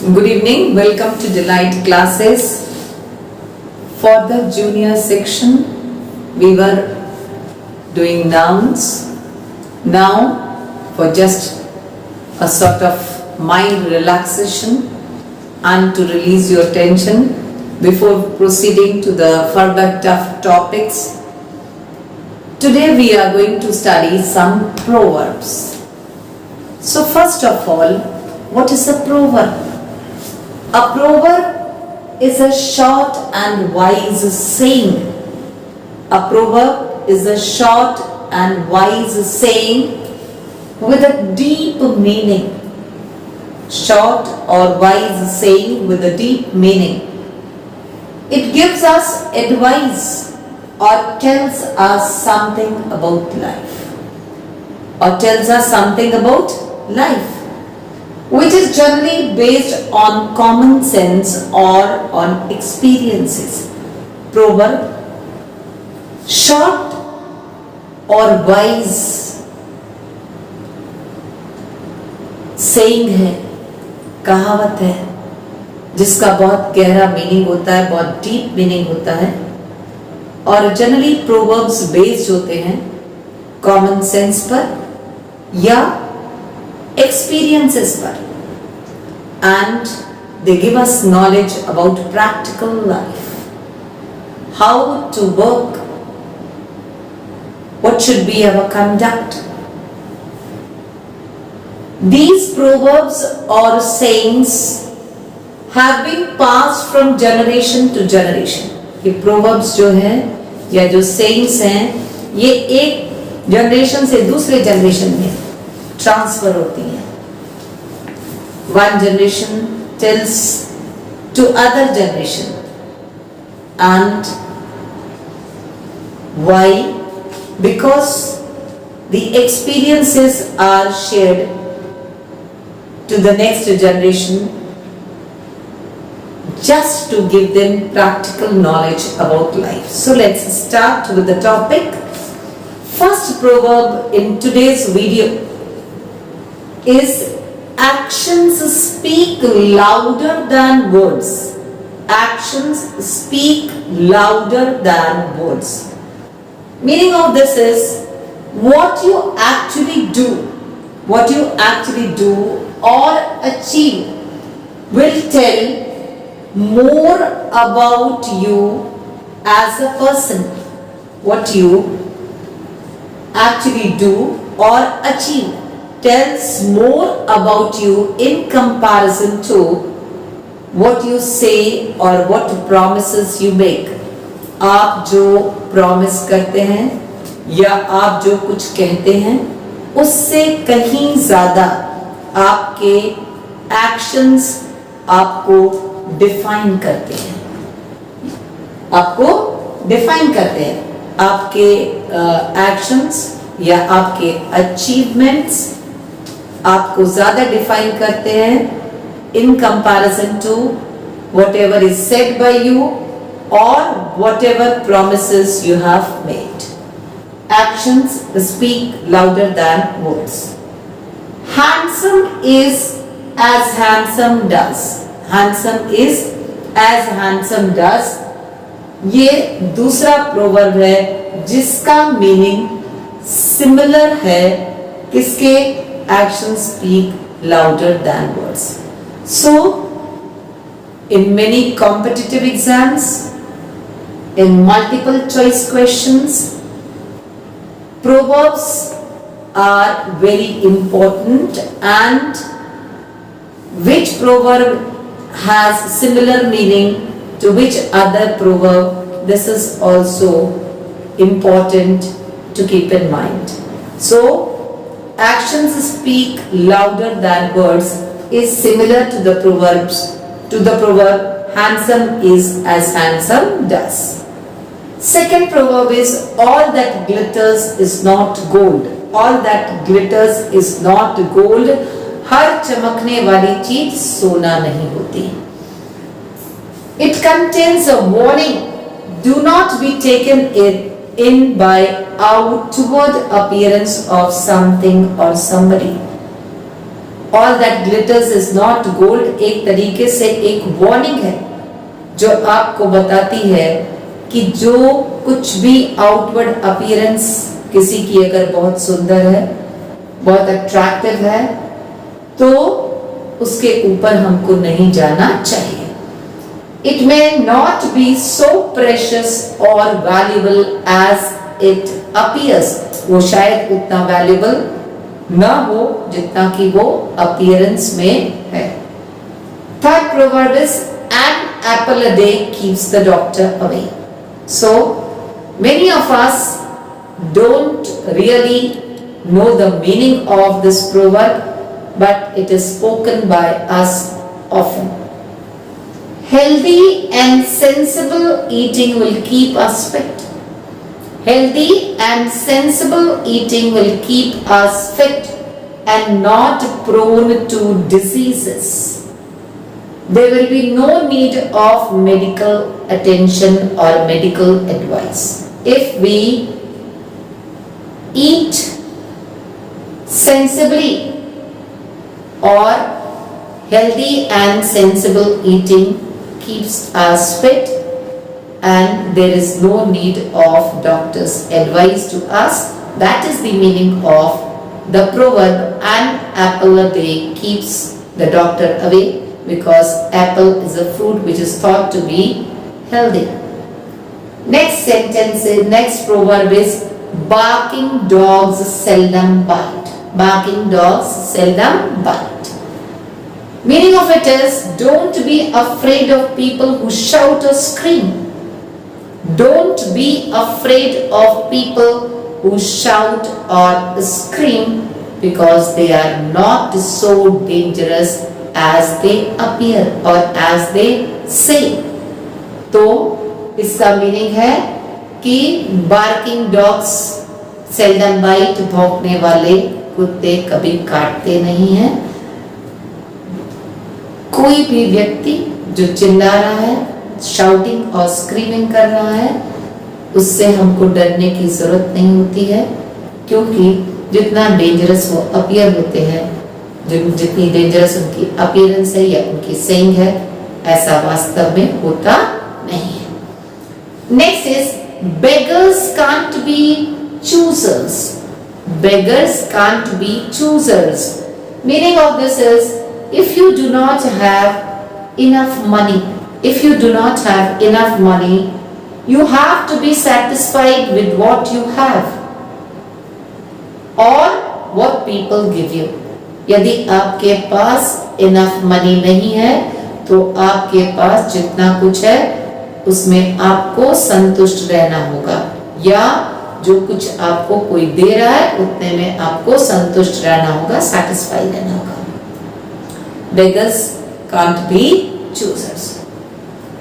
Good evening, welcome to Delight classes. For the junior section, we were doing nouns. Now, for just a sort of mind relaxation and to release your tension before proceeding to the further tough topics, today we are going to study some proverbs. So first of all, what is a proverb? A proverb is a short and wise saying. A proverb is a short and wise saying with a deep meaning. Short or wise saying with a deep meaning. It gives us advice or tells us something about life. Or tells us something about life, which is generally based on common sense or on experiences. Proverb, short or wise saying है, कहावत है, जिसका बहुत गहरा meaning होता है, बहुत deep meaning होता है, और जनरली प्रोवर्ब्स बेस्ड होते हैं कॉमन सेंस पर या experiences पर, and they give us knowledge about practical life, how to work, what should be our conduct. These proverbs or sayings have been passed from generation to generation. ये proverbs जो हैं या जो sayings हैं, ये एक generation से दूसरे generation में ट्रांसफर होती है. One generation tells to other generation. And why? Because the experiences are shared to the next generation just to give them practical knowledge about life. So let's start with the topic. First proverb in today's video is actions speak louder than words. Actions speak louder than words. Meaning of this is what you actually do or achieve will tell more about you as a person. What you actually do or achieve tells more about you in comparison to what you say or what promises you make. आप जो promise करते हैं या आप जो कुछ कहते हैं, उससे कहीं ज़्यादा आपके actions आपको define करते हैं. आपके actions या आपके achievements आपको ज़्यादा डिफाइन करते हैं in comparison to whatever is said by you or whatever promises you have made. Actions speak louder than words. Handsome is as handsome does. Handsome is as handsome does. ये दूसरा proverb है जिसका meaning similar है किसके? Actions speak louder than words. So, in many competitive exams, in multiple choice questions, proverbs are very important, and which proverb has similar meaning to which other proverb, this is also important to keep in mind. So, actions speak louder than words is similar to the proverb handsome is as handsome does. Second proverb is all that glitters is not gold. All that glitters is not gold. हर चमकने वाली चीज सोना नहीं होती. It contains a warning. Do not be taken in by outward appearance of something or somebody. All that glitters is not gold एक तरीके से एक वार्निंग है जो आपको बताती है कि जो कुछ भी आउटवर्ड अपीयरेंस किसी की अगर बहुत सुंदर है, बहुत अट्रैक्टिव है, तो उसके ऊपर हमको नहीं जाना चाहिए. It may not be so precious or valuable as it appears. वो शायद उतना valuable ना हो जितना कि वो appearance में है. Third proverb is an apple a day keeps the doctor away. So many of us don't really know the meaning of this proverb, but it is spoken by us often. Healthy and sensible eating will keep us fit. Healthy and sensible eating will keep us fit and not prone to diseases. There will be no need of medical attention or medical advice. If we eat sensibly, or healthy and sensible eating keeps us fit, and there is no need of doctor's advice to us. That is the meaning of the proverb, an apple a day keeps the doctor away, because apple is a fruit which is thought to be healthy. Next proverb is barking dogs seldom bite. Barking dogs seldom bite. Meaning of it is, don't be afraid of people who shout or scream. Don't be afraid of people who shout or scream, because they are not so dangerous as they appear or as they say. तो इसका meaning है कि barking dogs seldom bite, भौंकने वाले कुत्ते कभी काटते नहीं हैं. कोई भी व्यक्ति जो चिल्ला रहा है, शाउटिंग और स्क्रीमिंग कर रहा है, उससे हमको डरने की जरूरत नहीं होती है, क्योंकि जितना डेंजरस वो अपीयर होते हैं, जितनी डेंजरस उनकी अपीयरेंस है या उनकी सेइंग है, ऐसा वास्तव में होता नहीं है. Next is beggars can't be choosers. Beggars can't be choosers. Meaning of this is, if you do not have enough money, you have to be satisfied with what you have or what people give you. यदि आपके पास enough money नहीं है, तो आपके पास जितना कुछ है उसमें आपको संतुष्ट रहना होगा, या जो कुछ आपको कोई दे रहा है उतने में आपको संतुष्ट रहना होगा, satisfied रहना होगा. Beggars can't be choosers.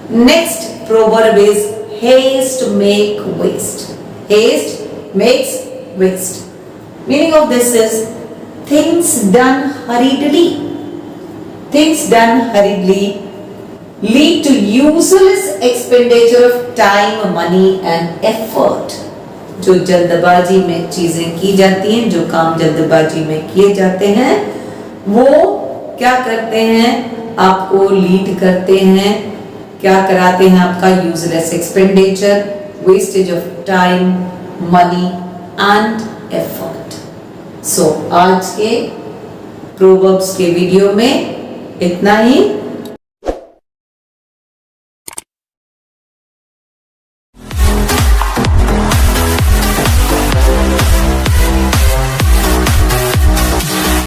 Next proverb is haste make waste. Haste makes waste. Meaning of this is, things done hurriedly lead to useless expenditure of time, money and effort. जो जल्दबाजी में चीजें की जाती हैं, जो काम जल्दबाजी में किए जाते हैं, वो क्या करते हैं, आपको लीड करते हैं, क्या कराते हैं, आपका useless expenditure, wastage of time, money and effort. So आज के प्रोवर्ब्स के वीडियो में इतना ही.